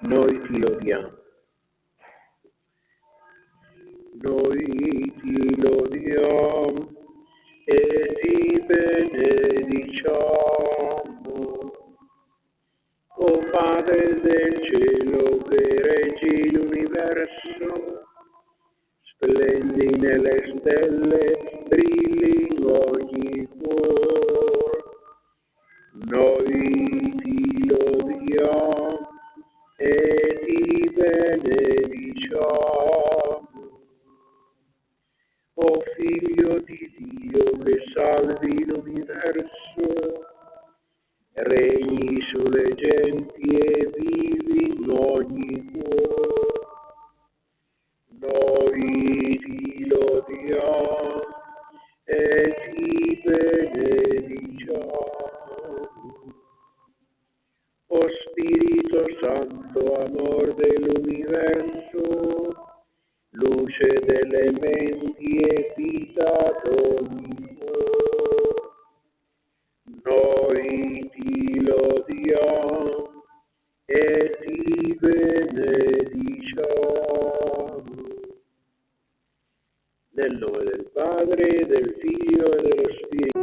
Noi ti lodiamo, e ti benediciamo, o Padre del cielo che reggi l'universo, splendi nelle stelle, brilli in ogni cuore. Noi ti lodiamo e ti benediciamo, o Figlio di Dio che salvi l'universo, regni sulle genti e vivi in ogni cuore. Noi ti lodiamo e ti benediciamo, o Spirito Santo, amor dell'universo, luce delle menti e vita d'ogni cuore. Noi ti lodiamo e ti benediciamo. Nel nome del Padre, del Figlio e dello Spirito.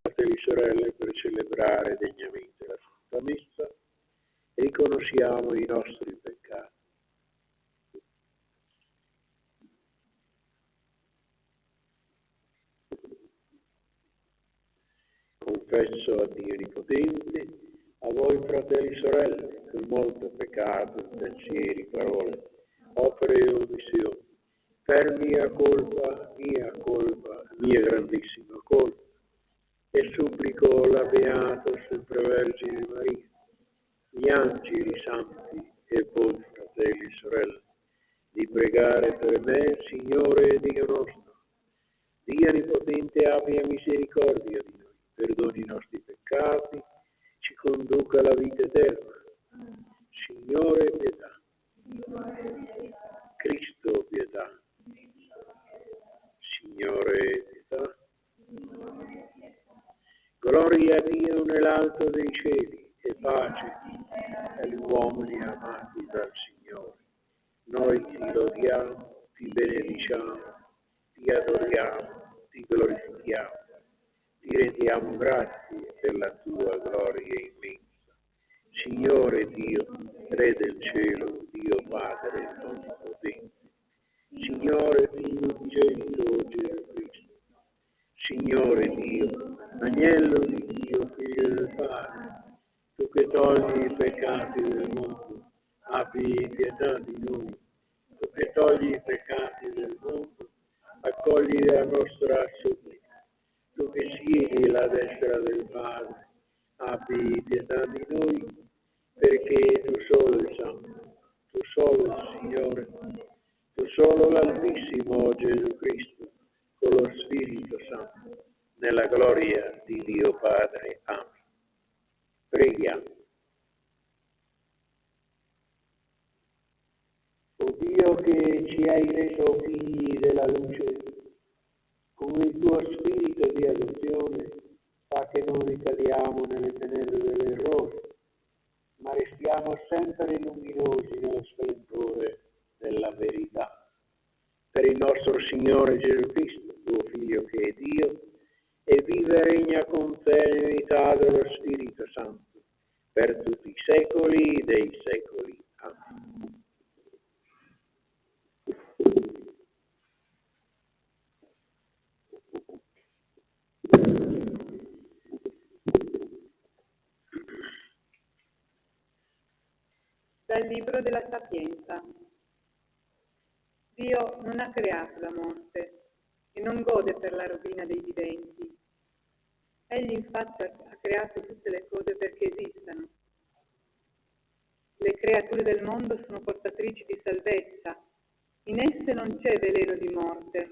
Fratelli e sorelle, per celebrare degnamente la Santa Messa, riconosciamo i nostri peccati. Confesso a Dio Onnipotente, a voi fratelli e sorelle, che molto peccato, pensieri, parole, opere e omissioni, per mia colpa, mia grandissima colpa, e supplico la Beata sempre Vergine Maria, gli angeli santi e voi fratelli e sorelle, di pregare per me, Signore Dio nostro. Dio Onnipotente abbia misericordia di noi, perdoni i nostri peccati, ci conduca alla vita eterna. Signore pietà. Cristo pietà. Signore pietà. Gloria a Dio nell'alto dei cieli e pace agli uomini amati dal Signore. Noi ti lodiamo, ti benediciamo, ti adoriamo, ti glorifichiamo, ti rendiamo grazie per la tua gloria immensa. Signore Dio, Re del cielo, Dio Padre onnipotente, Signore Figlio unigenito Gesù Cristo, Signore Dio, Agnello di Dio, Figlio del Padre, tu che togli i peccati del mondo, abbi pietà di noi. Tu che togli i peccati del mondo, accogli la nostra supplica. Tu che siedi alla destra del Padre, abbi pietà di noi, perché tu solo il Santo, tu solo il Signore, tu solo l'Altissimo Gesù Cristo, con lo Spirito Santo, nella gloria di Dio Padre. Amen. Preghiamo. O Dio che ci hai reso figli della luce, con il tuo spirito di adozione, fa che non ricadiamo nelle tenebre dell'errore, ma restiamo sempre luminosi nello splendore della verità. Per il nostro Signore Gesù Cristo, tuo Figlio che è Dio, e vive e regna con te nell'unità dello Spirito Santo, per tutti i secoli dei secoli. Amen. Dal Libro della Sapienza. Dio non ha creato la morte e non gode per la rovina dei viventi. Egli infatti ha creato tutte le cose perché esistano. Le creature del mondo sono portatrici di salvezza. In esse non c'è veleno di morte,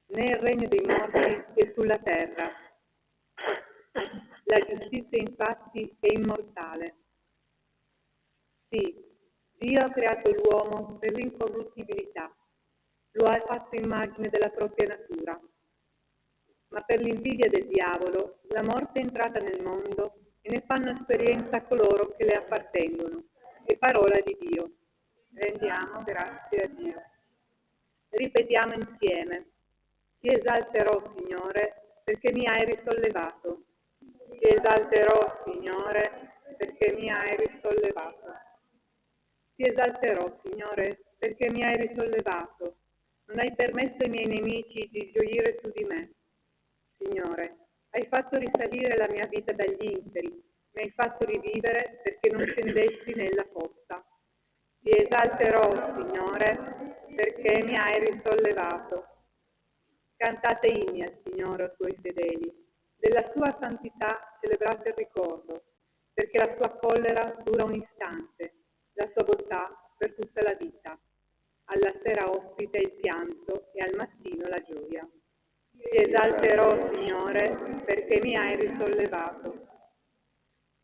né il regno dei morti è sulla terra. La giustizia infatti è immortale. Sì, Dio ha creato l'uomo per l'incorruttibilità, lo ha fatto immagine della propria natura. Ma per l'invidia del diavolo, la morte è entrata nel mondo e ne fanno esperienza coloro che le appartengono. È parola di Dio. Rendiamo grazie a Dio. Ripetiamo insieme. Ti esalterò, Signore, perché mi hai risollevato. Ti esalterò, Signore, perché mi hai risollevato. Ti esalterò, Signore, perché mi hai risollevato. Non hai permesso ai miei nemici di gioire su di me. Signore, hai fatto risalire la mia vita dagli inferi, mi hai fatto rivivere perché non scendessi nella fossa. Ti esalterò, Signore, perché mi hai risollevato. Cantate inni al Signore, ai suoi fedeli. Della sua santità celebrate il ricordo, perché la sua collera dura un istante, la sua bontà per tutta la vita. Alla sera ospita il pianto e al mattino la gioia. Ti esalterò, Signore, perché mi hai risollevato.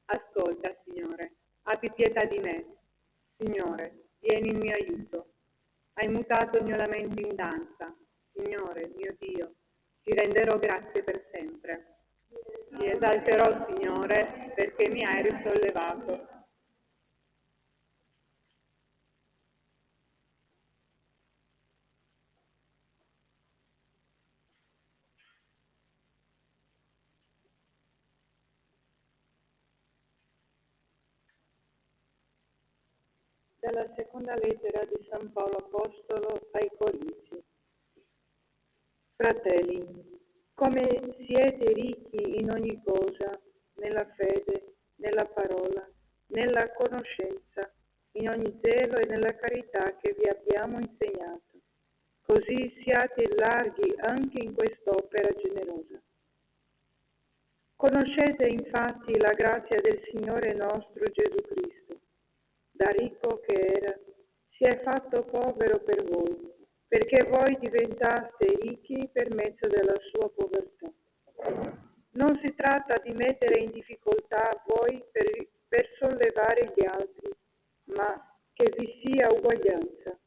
Ascolta, Signore, abbi pietà di me. Signore, vieni in mio aiuto. Hai mutato il mio lamento in danza. Signore, mio Dio, ti renderò grazie per sempre. Ti esalterò, Signore, perché mi hai risollevato. Dalla seconda lettera di San Paolo Apostolo ai Corinzi. Fratelli, come siete ricchi in ogni cosa, nella fede, nella parola, nella conoscenza, in ogni zelo e nella carità che vi abbiamo insegnato, così siate larghi anche in quest'opera generosa. Conoscete infatti la grazia del Signore nostro Gesù Cristo. Da ricco che era, si è fatto povero per voi, perché voi diventaste ricchi per mezzo della sua povertà. Non si tratta di mettere in difficoltà voi per sollevare gli altri, ma che vi sia uguaglianza.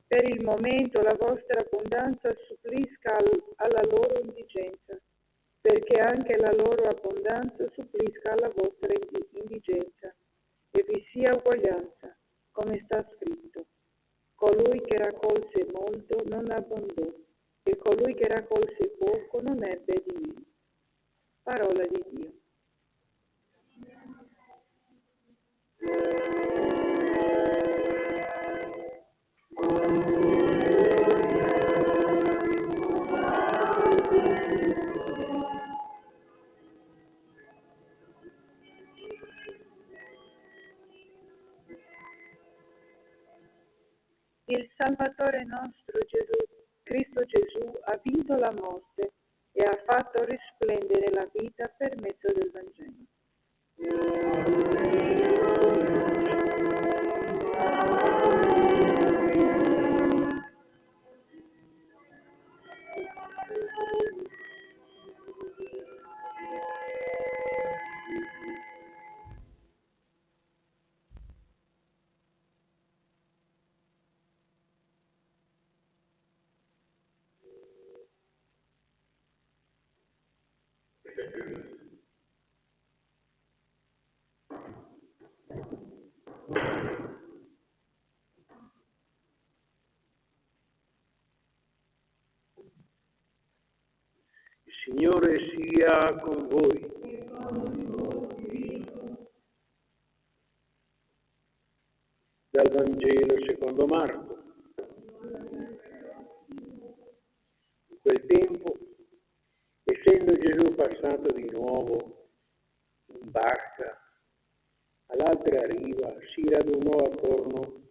Per il momento la vostra abbondanza supplisca alla loro indigenza, perché anche la loro abbondanza supplisca alla vostra indigenza, e vi sia uguaglianza, come sta scritto. Colui che raccolse molto non abbondò, e colui che raccolse poco non ebbe di meno. Parola di Dio. Il Salvatore nostro Cristo Gesù ha vinto la morte e ha fatto risplendere la vita per mezzo del Vangelo. Signore sia con voi. Dal Vangelo secondo Marco. In quel tempo, essendo Gesù passato di nuovo in barca all'altra riva, si radunò attorno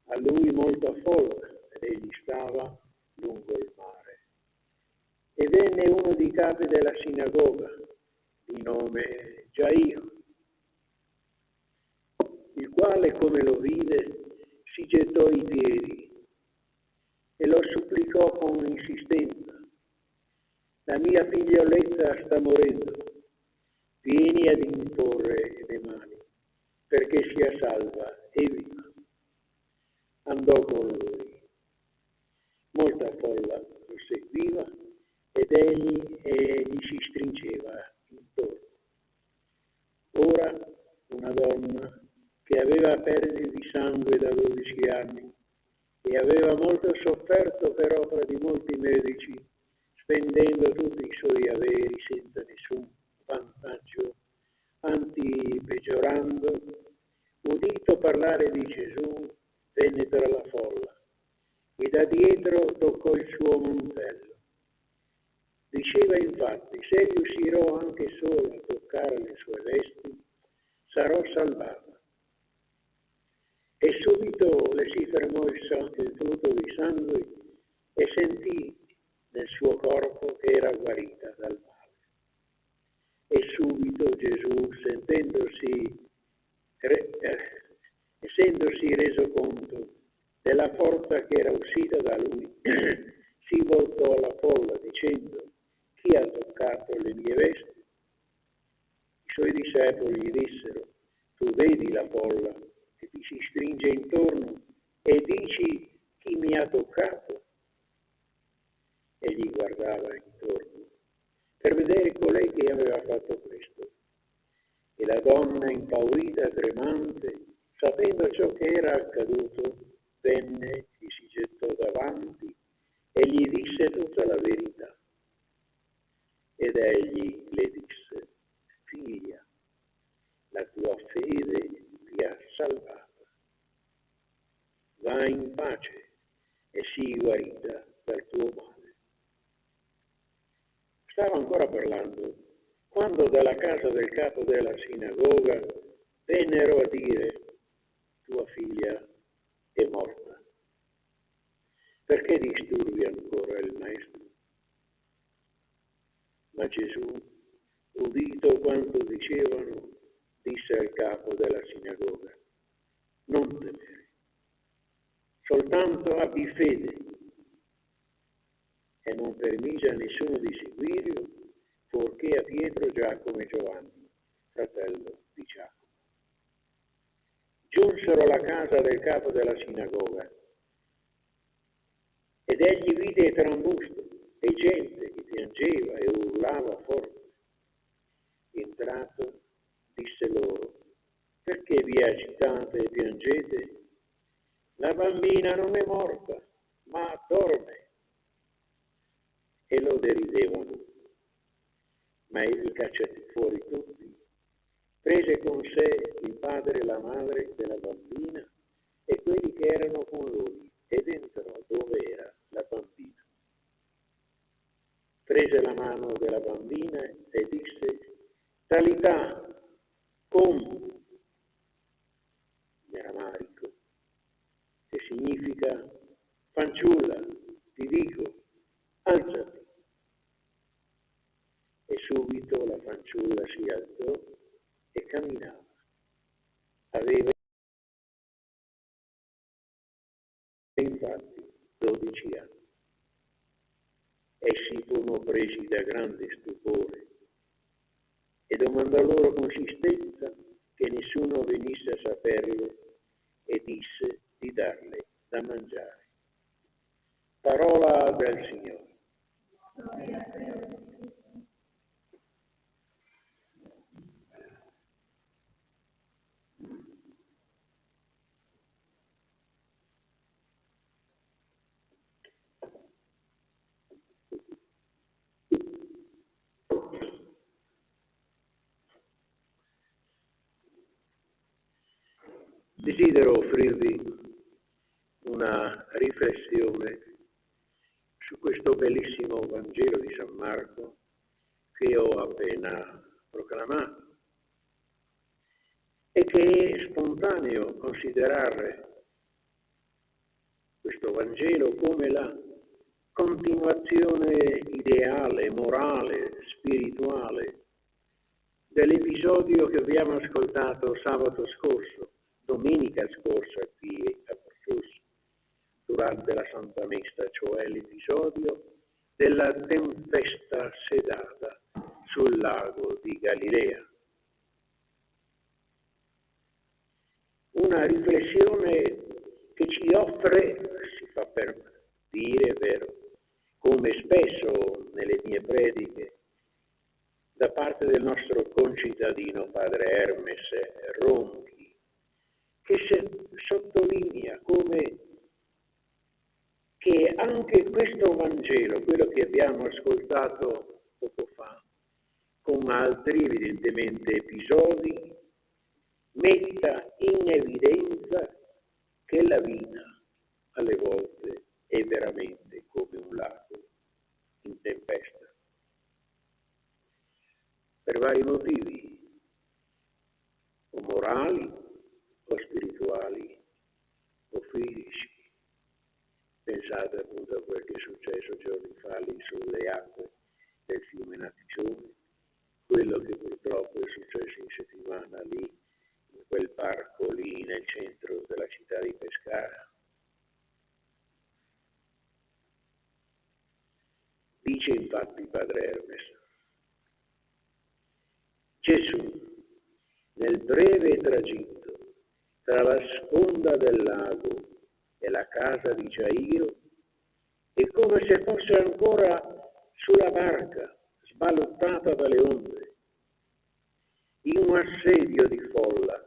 a lui molta folla ed egli stava lungo il mare. E venne uno dei capi della sinagoga, di nome Gairo, il quale, come lo vide, si gettò ai piedi e lo supplicò con insistenza: la mia figlioletta sta morendo, vieni ad imporre le mani perché sia salva e viva. Andò con lui. Molta folla lo seguiva ed egli gli si stringeva intorno. Ora una donna che aveva perdite di sangue da 12 anni e aveva molto sofferto per opera di molti medici, spendendo tutti i suoi averi senza nessun vantaggio, anzi peggiorando, udito parlare di Gesù, venne tra la folla e da dietro toccò il suo mantello. Diceva infatti: se riuscirò anche solo a toccare le sue vesti, sarò salvata. E subito le si fermò il flusso di sangue e sentì nel suo corpo che era guarita dal male. E subito Gesù, essendosi reso conto della forza che era uscita da lui, si voltò alla folla dicendo: chi ha toccato le mie vesti? I suoi discepoli gli dissero: tu vedi la folla che ti si stringe intorno e dici: chi mi ha toccato? Egli guardava intorno per vedere colei che aveva fatto questo. E la donna, impaurita, tremante, sapendo ciò che era accaduto, venne, gli si gettò davanti e gli disse tutta la verità. Ed egli le disse: figlia, la tua fede ti ha salvata. Va in pace e sii guarita dal tuo male. Stava ancora parlando quando dalla casa del capo della sinagoga vennero a dire: tua figlia è morta. Perché disturbi ancora il maestro? Ma Gesù, udito quanto dicevano, disse al capo della sinagoga: non temere, soltanto abbi fede. E non permise a nessuno di seguirlo, fuorché a Pietro, Giacomo e Giovanni, fratello di Giacomo. Giunsero alla casa del capo della sinagoga ed egli vide trambusto e gente che piangeva e urlava forte. Entrato, disse loro: perché vi agitate e piangete? La bambina non è morta, ma dorme. E lo deridevano. Ma egli, cacciati fuori tutti, prese con sé il padre e la madre della bambina e quelli che erano con lui ed entrò dove era la bambina. Prese la mano della bambina e disse: Talità, cum, in aramaico, che significa: fanciulla, ti dico, alzati. E subito la fanciulla si alzò e camminava. Aveva infatti 12 anni. Essi furono presi da grande stupore e domandò loro con insistenza che nessuno venisse a saperlo e disse di darle da mangiare. Parola del Signore. desidero offrirvi una riflessione su questo bellissimo Vangelo di San Marco che ho appena proclamato e che è spontaneo considerare questo Vangelo come la continuazione ideale, morale, spirituale dell'episodio che abbiamo ascoltato sabato scorso, domenica scorsa qui a Porcius, durante la Santa Messa, cioè l'episodio della tempesta sedata sul lago di Galilea. Una riflessione che ci offre, si fa per dire, vero, come spesso nelle mie prediche, da parte del nostro concittadino padre Hermes Ronchi, che sottolinea come che anche questo Vangelo, quello che abbiamo ascoltato poco fa, con altri evidentemente episodi, metta in evidenza che la vita alle volte è veramente come un lago in tempesta. Per vari motivi, o morali, o spirituali, o fisici. Pensate appunto a quel che è successo giorni fa lì sulle acque del fiume Nazione, quello che purtroppo è successo in settimana lì, in quel parco lì nel centro della città di Pescara. Dice infatti padre Hermes, Gesù nel breve tragitto tra la sponda del lago e la casa di Gairo è come se fosse ancora sulla barca sballottata dalle onde, in un assedio di folla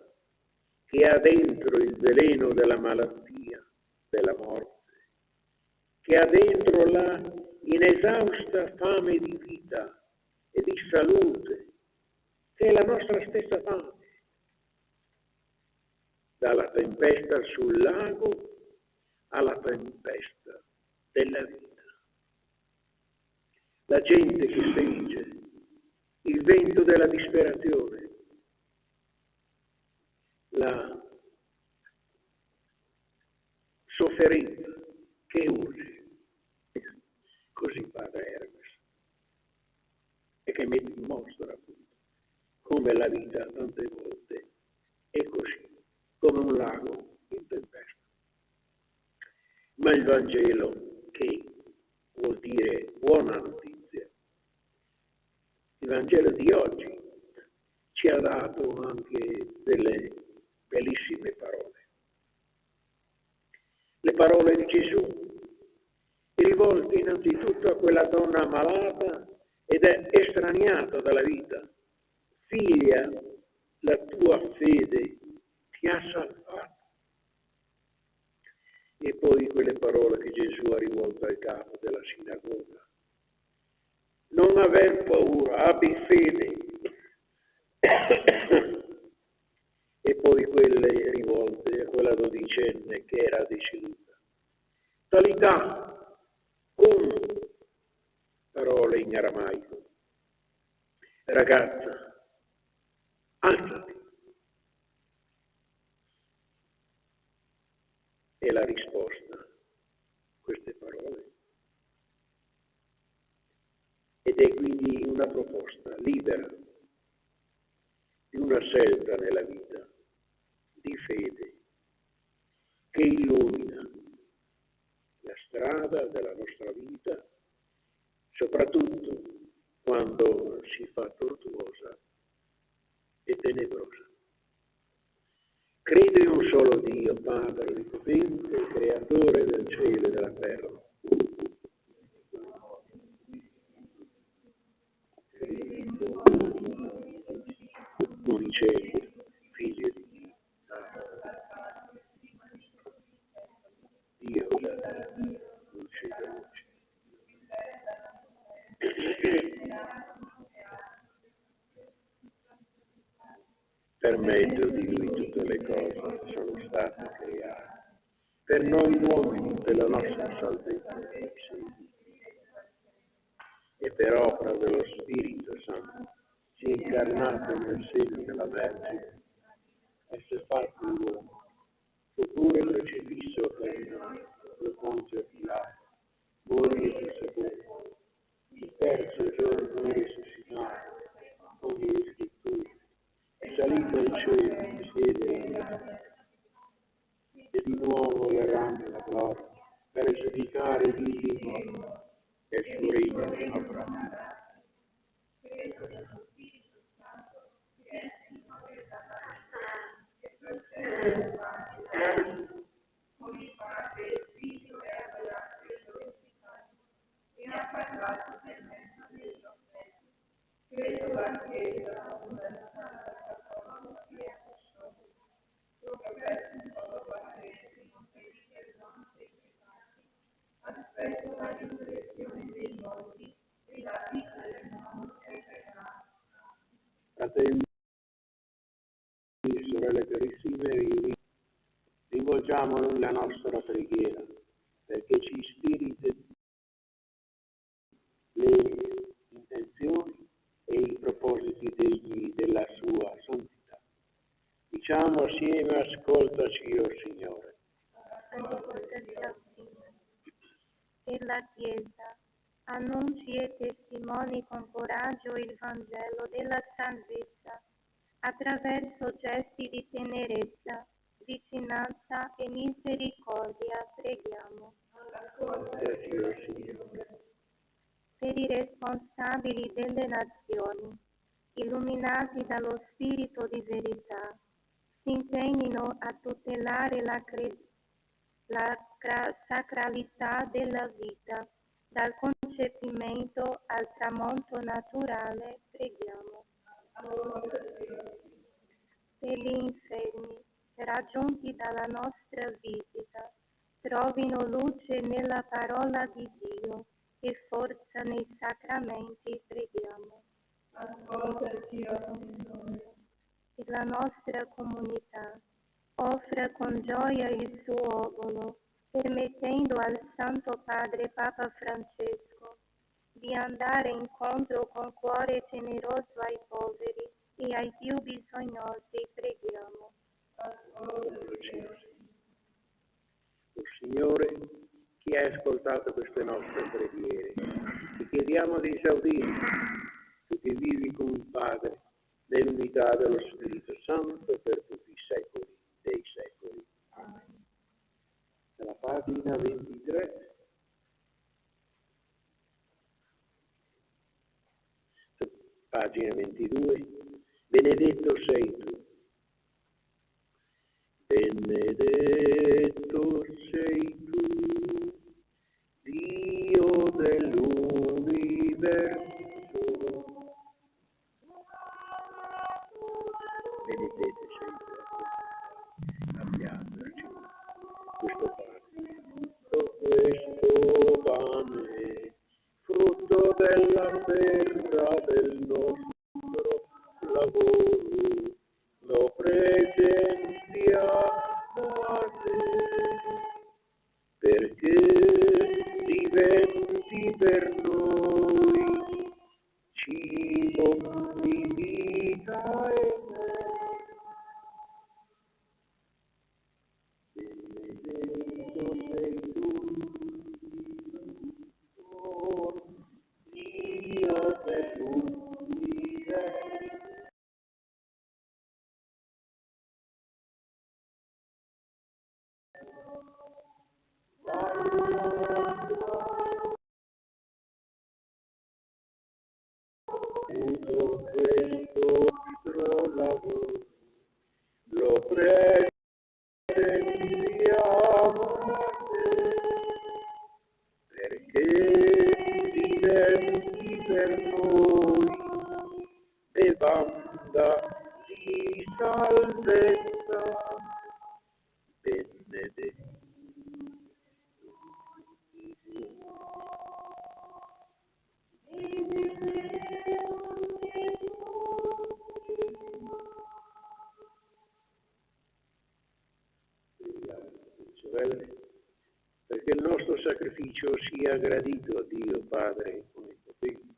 che ha dentro il veleno della malattia, della morte, che ha dentro la inesausta fame di vita e di salute, che è la nostra stessa fame. Dalla tempesta sul lago alla tempesta della vita. La gente che spinge, il vento della disperazione, la sofferenza che urge. Così padre Hermes, e che mette in mostra appunto come la vita tante volte è così, come un lago in tempesta. Ma il Vangelo, che vuol dire buona notizia, il Vangelo di oggi ci ha dato anche delle bellissime parole. Le parole di Gesù, rivolte innanzitutto a quella donna malata ed è estraniata dalla vita. Figlia, la tua fede ti ha salvato. E poi quelle parole che Gesù ha rivolto al capo della sinagoga. Non aver paura, abbi fede. E poi quelle rivolte a quella dodicenne che era deceduta. Talità, parole in aramaico. Ragazza, alzati. E la risposta, queste parole. Ed è quindi una proposta libera di una scelta nella vita di fede che illumina la strada della nostra vita, soprattutto quando si fa tortuosa e tenebrosa. Credo in un solo Dio, Padre Onnipotente, Creatore del cielo e della terra. Unicelli, figlio di Dio, Dio da luce da luce. Per mezzo di Lui tutte le cose sono stati creati, per noi uomini, per la nostra salvezza, e per opera dello Spirito Santo, si è incarnato nel seno della Vergine, e si è fatto uomo, fu pure crocifisso per noi, per Ponzio Pilato, morì e sepolto, il terzo giorno risuscitato, come le scritture, è salito in cielo, siede e di nuovo verrà nella gloria, per giudicare i vivi e i morti, e il suo regno non avrà fine. Fratelli e sorelle carissime, rivolgiamo noi la nostra preghiera perché ci ispiri le intenzioni e i propositi degni della sua santità. Diciamo assieme: ascoltaci, o Signore. Per la Chiesa, annunci e testimoni con coraggio il Vangelo della salvezza, attraverso gesti di tenerezza, vicinanza e misericordia, preghiamo. Ascoltaci, o Signore. Per i responsabili delle nazioni, illuminati dallo Spirito di verità, si impegnino a tutelare la sacralità della vita, dal concepimento al tramonto naturale, preghiamo. Per gli infermi, raggiunti dalla nostra visita, trovino luce nella parola di Dio e forza nei sacramenti, preghiamo. Per la nostra comunità, offra con gioia il suo obolo, permettendo al Santo Padre Papa Francesco di andare incontro con cuore generoso ai poveri e ai più bisognosi, preghiamo. O Signore, chi ha ascoltato queste nostre preghiere, ti chiediamo di esaudire, tu che vivi con il Padre, nell'unità dello Spirito Santo per tutti i secoli dei secoli. Amen. Dalla pagina 23, pagina 22, benedetto sei tu. Benedetto sei tu, Dio dell'universo. Benedetto sei tu, abbiamo questo pane, frutto della terra del nostro lavoro, lo presentiamo a te, perché diventi per noi cibo di vita benedetto sei tu, Dio dell'universo. Tutto questo nostro lavoro lo presentiamo a te, perché diventi per noi bevanda di salvezza. Benedetto. sacrificio sia gradito a Dio Padre Onnipotente.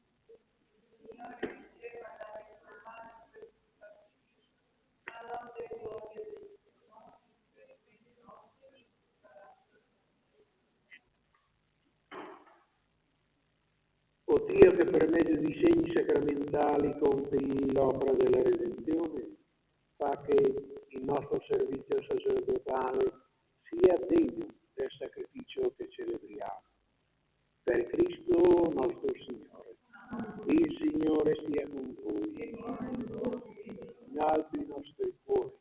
O Dio che per mezzo di segni sacramentali compi l'opera della redenzione, fa che il nostro servizio sacerdotale sia degno del sacrificio che celebriamo. Per Cristo nostro Signore. Il Signore sia con voi. In alto i nostri cuori.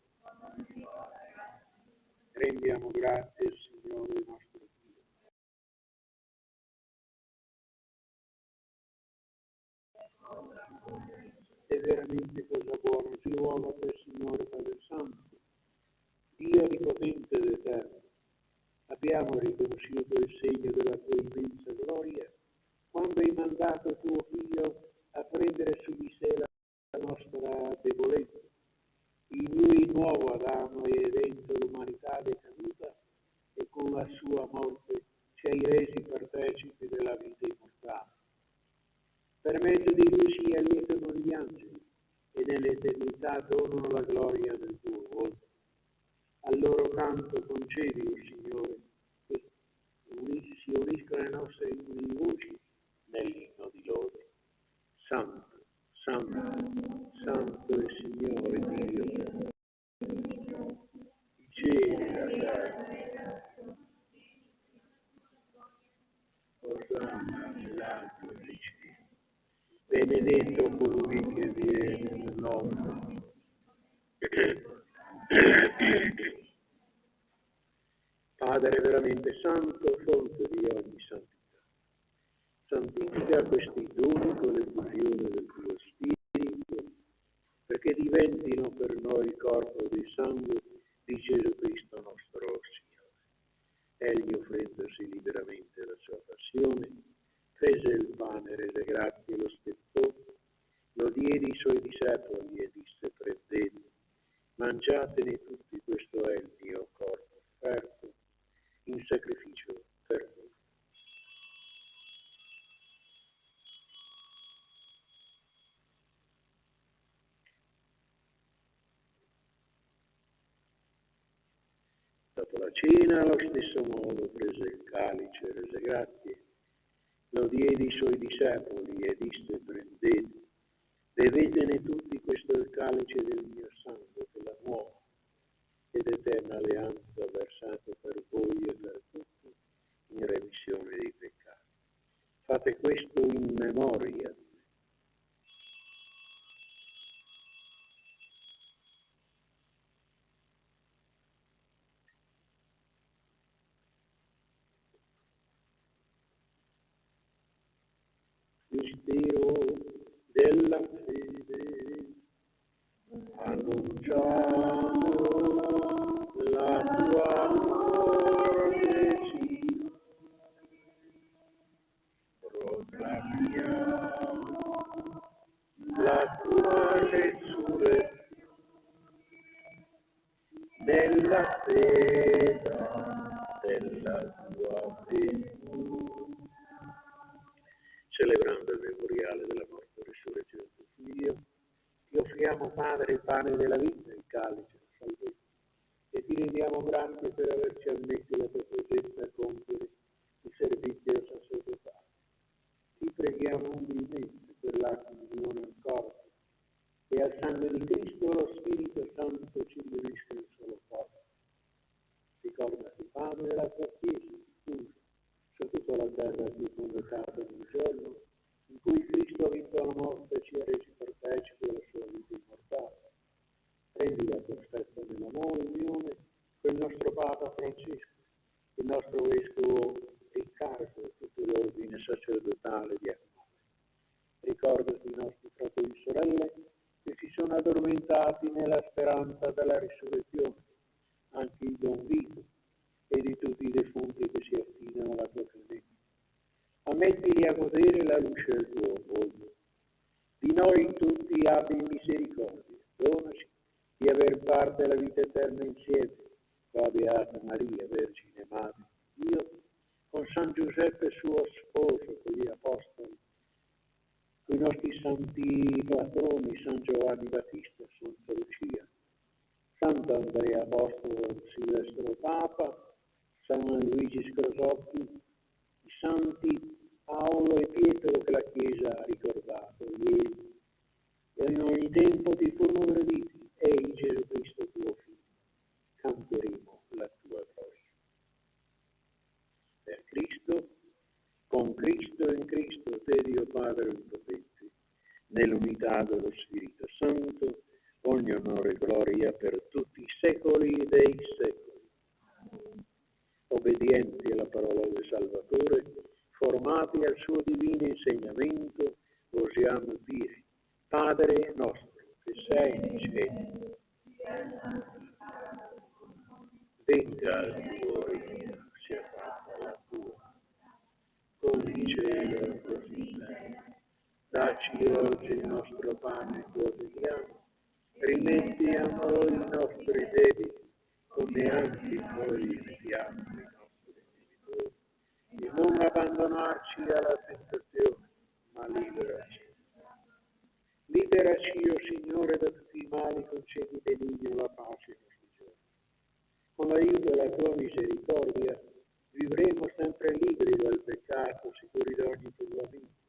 Rendiamo grazie al Signore nostro Dio. È veramente cosa buona, si luoga per il Signore Padre Santo, Dio Onnipotente ed Eterno. Abbiamo riconosciuto il segno della tua immensa gloria quando hai mandato tuo Figlio a prendere su di sé la nostra debolezza. In lui nuovo Adamo e dentro l'umanità decaduta e con la sua morte ci hai resi partecipi della vita immortale. Per mezzo di lui sia lietano gli angeli e nell'eternità donano la gloria del tuo volto. Al loro canto concedi, o Signore, che si uniscono le nostre voci nell'inno di lode. Santo, Santo, Santo è il Signore Dio. I cieli e la terra. Osanna nell'alto dei cieli. Benedetto colui che viene nel nome. Padre veramente santo, fonte di ogni santità. Santifica questi doni con l'effusione del tuo Spirito, perché diventino per noi il corpo e il sangue di Gesù Cristo nostro Signore. Egli, offrendosi liberamente la sua passione, prese il pane, rese grazie e lo spettò, lo diede ai suoi discepoli e disse: prendete, mangiatene tutti, questo è il mio corpo offerto in sacrificio per voi. Dopo la cena, allo stesso modo, prese il calice e rese grazie, lo diede ai suoi discepoli e disse: prendete, bevetene tutti, questo è il calice del mio sangue, della nuova ed eterna alleanza versato per voi e per tutti in remissione dei peccati. Fate questo in memoria. Mistero della fede, annunciamo la tua morte, proclamiamo la tua resurrezione nella fede della tua ventura. Celebrando il memoriale della morte e risurrezione del tuo Figlio, ti offriamo, Padre, il pane della vita, il calice della salvezza, e ti rendiamo grazie per averci ammesso la tua presenza a compiere il servizio sacerdotale. Ti preghiamo umilmente per la comunione al corpo e al sangue di Cristo, lo Spirito Santo ci riunisca in solo corpo. Ricordati, Padre, della tua Chiesa, tu, su tutta la terra ti è convocato in un giorno in cui Cristo ha vinto la morte e ci ha resi partecipi della sua vita immortale. Prendi la tua stessa nell'amore e unione con il nostro Papa Francesco, il nostro Vescovo Riccardo e tutto l'ordine sacerdotale di Armone. Ricordati i nostri fratelli e sorelle che si sono addormentati nella speranza della risurrezione, anche il Don Vito, e di tutti i defunti che si affidano alla tua clemenza. Ammettili a godere la luce del tuo volto. Di noi tutti abbi misericordia, donaci di aver parte alla vita eterna insieme con la Beata Maria, Vergine Madre di Dio, con con San Giuseppe suo sposo, con gli apostoli, con i nostri santi patroni, San Giovanni Battista, Santa Lucia, Sant'Andrea Apostolo, Silvestro Papa, San Luigi Scrosoppi, i santi Paolo e Pietro che la Chiesa ha ricordato ieri, e in ogni tempo ti furono graditi, e Gesù Cristo tuo Figlio, canteremo la tua gloria. Per Cristo, con Cristo e in Cristo, te Dio Padre Onnipotente, nell'unità dello Spirito Santo, ogni onore e gloria per tutti i secoli dei secoli. Obbedienti alla parola del Salvatore, formati al suo divino insegnamento, osiamo dire: Padre nostro, che sei nei cieli, venga il tuo regno, sia fatta la tua, come in cielo così in terra. Dacci oggi il nostro pane quotidiano, rimetti a noi i nostri debiti, come anche noi rimettiamo i nostri debitori, e non abbandonarci alla tentazione, ma liberaci. Liberaci, o Signore, da tutti i mali, concedi benigno la pace ai nostri giorni. Con l'aiuto della tua misericordia vivremo sempre liberi dal peccato, sicuri da ogni turbamento,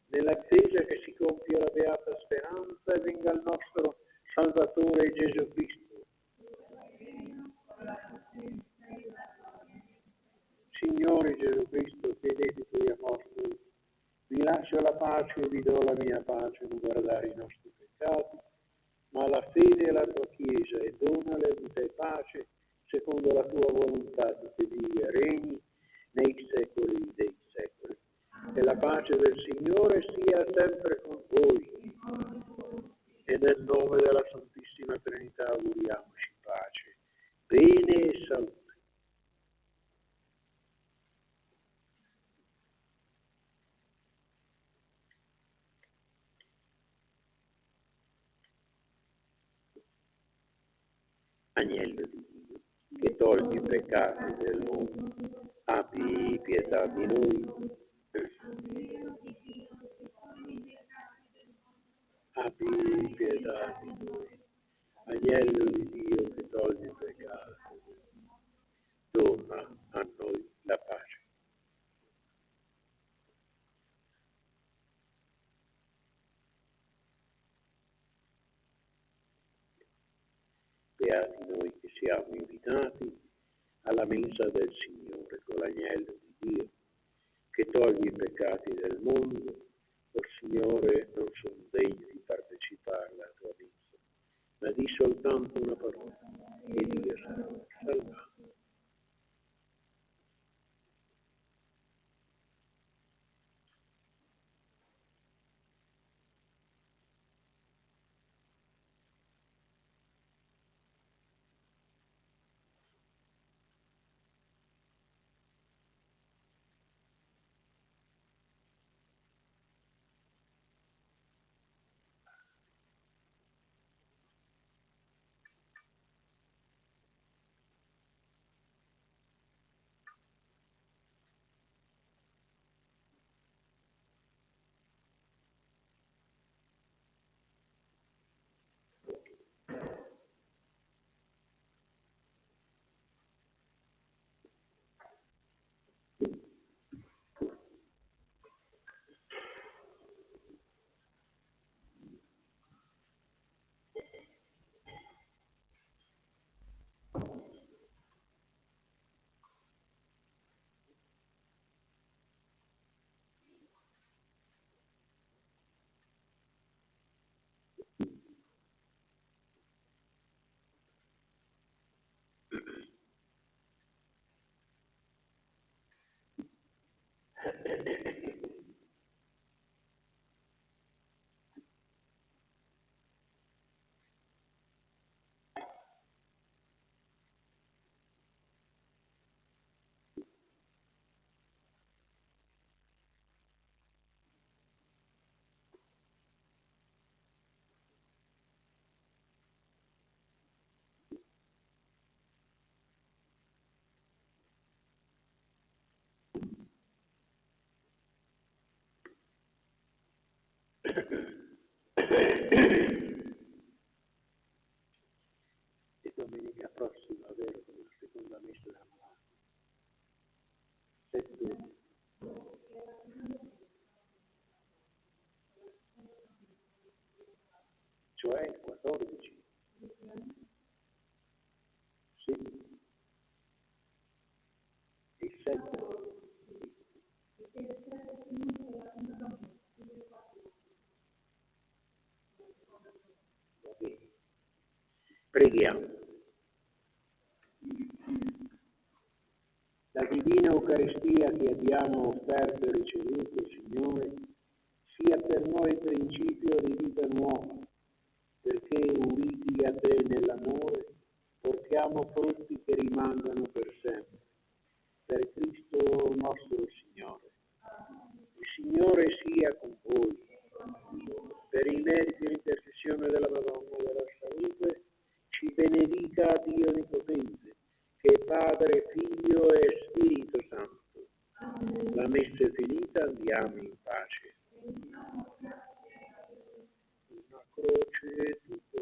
nell'attesa che si compia la beata speranza e venga il nostro Salvatore Gesù Cristo. Signore Gesù Cristo, chiedete ai tuoi apostoli: vi lascio la pace e vi do la mia pace, non guardare i nostri peccati, ma la fede e la tua Chiesa, e donale vita e pace, secondo la tua volontà, che vivi e regni nei secoli dei secoli. E la pace del Signore sia sempre con voi. E nel nome della Santissima Trinità auguriamoci pace, bene e salute. Agnello di Dio, che togli i peccati del mondo, abbi pietà di noi. Abbi pietà di noi. Agnello di Dio, che togli i peccati del mondo, dona a noi la pace. Beati noi che siamo invitati alla mensa del Signore con l'agnello di Dio, che toglie i peccati del mondo. O Signore, non sono degno di partecipare alla tua mensa, ma di soltanto una parola, e Dio sarà salvato. E domenica prossima, vero, con la seconda messa della malata. 7. Cioè il 14. Sì. Il 7. Va bene. Preghiamo. La divina Eucaristia che abbiamo offerto e ricevuto, Signore, sia per noi principio di vita nuova, perché uniti a te nell'amore portiamo frutti che rimangano per sempre. Per Cristo nostro Signore. Il Signore sia con voi. Per i meriti e l'intercessione della Madonna della Salute, ci benedica Dio Onnipotente, che è Padre, Figlio e Spirito Santo. La messa è finita, andiamo in pace. Una croce tutto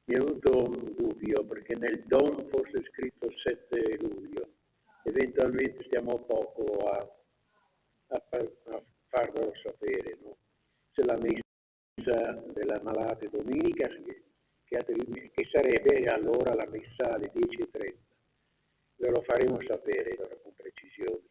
Mi è venuto un dubbio perché nel DOM fosse scritto 7 luglio, eventualmente stiamo poco a farvelo sapere, no? Se la messa della malata domenica, che sarebbe allora la messa alle 10:30, ve lo faremo sapere allora con precisione.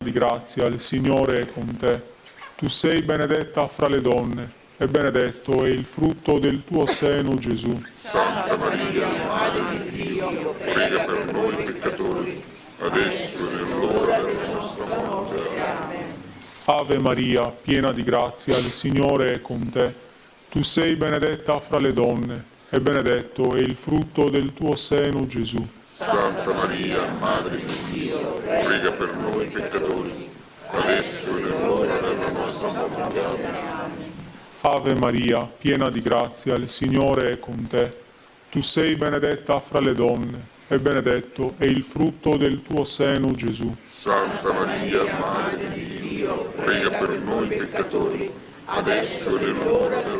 di grazia, il Signore è con te. Tu sei benedetta fra le donne, e benedetto è il frutto del tuo seno, Gesù. Santa Maria, Madre di Dio, prega per noi peccatori, adesso è l'ora della nostra morte. Amen. Ave Maria, piena di grazia, il Signore è con te. Tu sei benedetta fra le donne, e benedetto è il frutto del tuo seno, Gesù. Santa Maria, Madre di Dio, prega per noi peccatori, adesso è l'ora della nostra morte. Amen. Ave Maria, piena di grazia, il Signore è con te. Tu sei benedetta fra le donne, e benedetto è il frutto del tuo seno, Gesù. Santa Maria, Madre di Dio, prega per noi peccatori, adesso è l'ora della